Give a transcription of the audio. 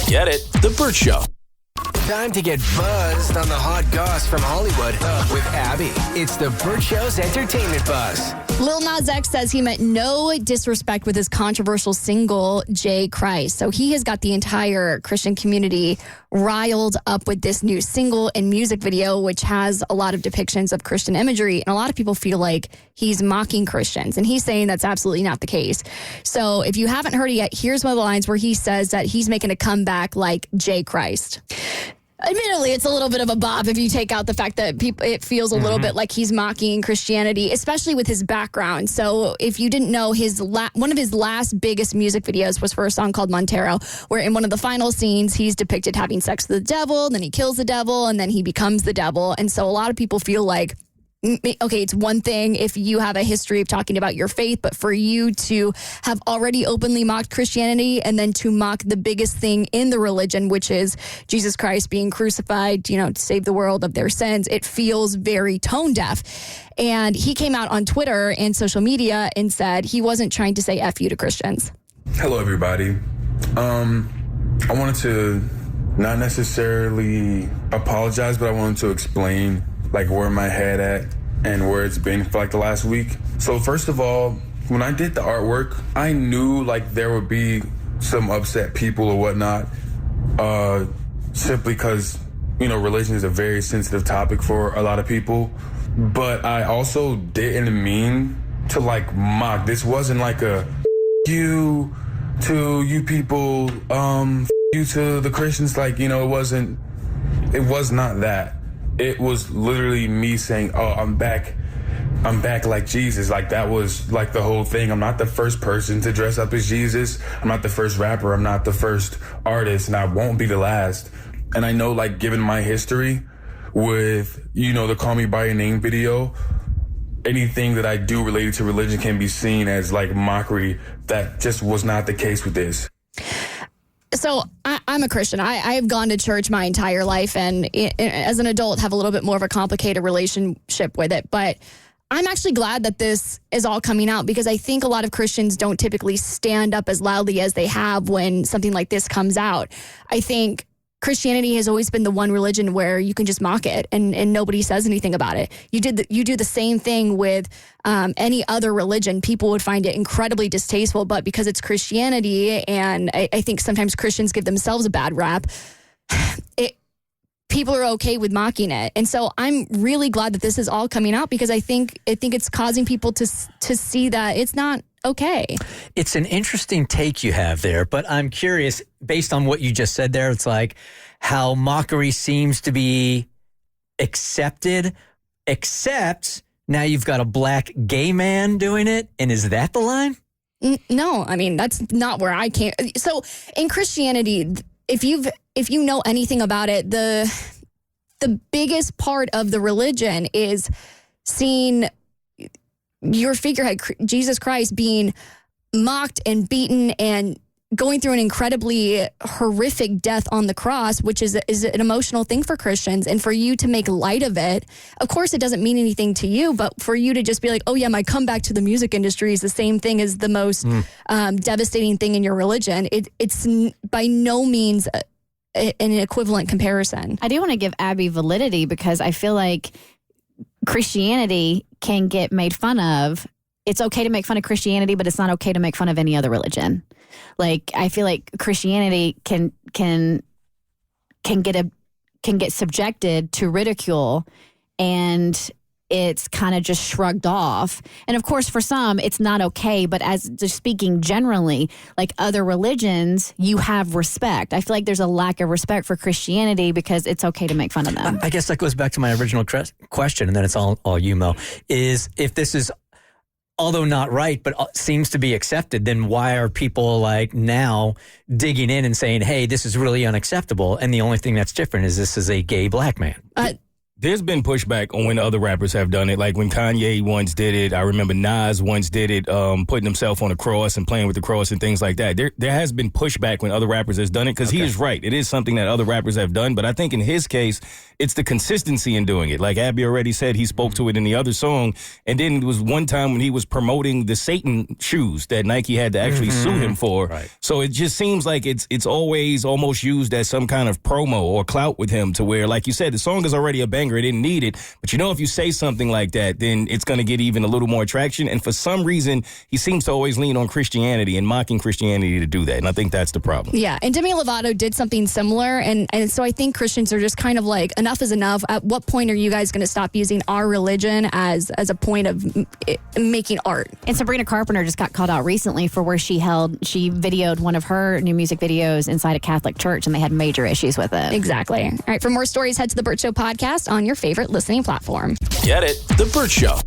Get it? The Bert Show. Time to get buzzed on the hot goss from Hollywood with Abby. It's the Bert Show's entertainment buzz. Lil Nas X says he meant no disrespect with his controversial single, J. Christ. So he has got the entire Christian community riled up with this new single and music video, which has a lot of depictions of Christian imagery. And a lot of people feel like he's mocking Christians. And he's saying that's absolutely not the case. So if you haven't heard it yet, here's one of the lines where he says that he's making a comeback like J. Christ. Admittedly, it's a little bit of a bop if you take out the fact that it feels a little bit like he's mocking Christianity, especially with his background. So if you didn't know, one of his last biggest music videos was for a song called Montero, where in one of the final scenes, he's depicted having sex with the devil, then he kills the devil, and then he becomes the devil. And so a lot of people feel like, okay, it's one thing if you have a history of talking about your faith, but for you to have already openly mocked Christianity and then to mock the biggest thing in the religion, which is Jesus Christ being crucified, to save the world of their sins, it feels very tone deaf. And he came out on Twitter and social media and said he wasn't trying to say F you to Christians. Hello, everybody. I wanted to not necessarily apologize, but I wanted to explain where my head at and where it's been for the last week. So first of all, when I did the artwork, I knew there would be some upset people or whatnot, simply because, religion is a very sensitive topic for a lot of people. But I also didn't mean to mock. This wasn't a you to you people, you to the Christians, it was not that. It was literally me saying, oh, I'm back like Jesus. That was the whole thing. I'm not the first person to dress up as Jesus. I'm not the first rapper. I'm not the first artist, and I won't be the last. And I know, given my history with, the Call Me By Your Name video, anything that I do related to religion can be seen as mockery. That just was not the case with this. So I'm a Christian. I've gone to church my entire life, and as an adult have a little bit more of a complicated relationship with it. But I'm actually glad that this is all coming out, because I think a lot of Christians don't typically stand up as loudly as they have when something like this comes out. I think Christianity has always been the one religion where you can just mock it and nobody says anything about it. You do the same thing with any other religion. People would find it incredibly distasteful, but because it's Christianity, and I think sometimes Christians give themselves a bad rap, people are okay with mocking it. And so I'm really glad that this is all coming out, because I think it's causing people to see that it's not okay. It's an interesting take you have there, but I'm curious, based on what you just said there, it's how mockery seems to be accepted, except now you've got a black gay man doing it. And is that the line? No, I mean, that's not where I came. So in Christianity, if you know anything about it, the biggest part of the religion is seeing your figurehead, Jesus Christ, being mocked and beaten and going through an incredibly horrific death on the cross, which is an emotional thing for Christians. And for you to make light of it, of course, it doesn't mean anything to you, but for you to just be like, oh yeah, my comeback to the music industry is the same thing as the most devastating thing in your religion. It's by no means an equivalent comparison. I do want to give Abby validity, because I feel like Christianity can get made fun of. It's okay to make fun of Christianity, but it's not okay to make fun of any other religion. I feel like Christianity can get subjected to ridicule, and it's kind of just shrugged off. And of course, for some, it's not okay. But as just speaking generally, other religions, you have respect. I feel like there's a lack of respect for Christianity because it's okay to make fun of them. I guess that goes back to my original question, and then it's all you, Mo, is if this is, although not right, but seems to be accepted, then why are people now digging in and saying, hey, this is really unacceptable? And the only thing that's different is this is a gay black man. There's been pushback on when other rappers have done it. Like when Kanye once did it. I remember Nas once did it, putting himself on a cross and playing with the cross and things like that. There has been pushback when other rappers has done it because he is right. It is something that other rappers have done. But I think in his case, it's the consistency in doing it. Like Abby already said, he spoke to it in the other song. And then it was one time when he was promoting the Satan shoes that Nike had to actually sue him for. Right. So it just seems like it's always almost used as some kind of promo or clout with him to where, like you said, the song is already a banger. It didn't need it. But if you say something like that, then it's going to get even a little more traction. And for some reason, he seems to always lean on Christianity and mocking Christianity to do that. And I think that's the problem. Yeah, and Demi Lovato did something similar. And so I think Christians are just kind of like, enough is enough. At what point are you guys going to stop using our religion as a point of making art? And Sabrina Carpenter just got called out recently for where she videoed one of her new music videos inside a Catholic church, and they had major issues with it. Exactly. All right, for more stories, head to the Bert Show podcast on your favorite listening platform. Get it? The Bert Show.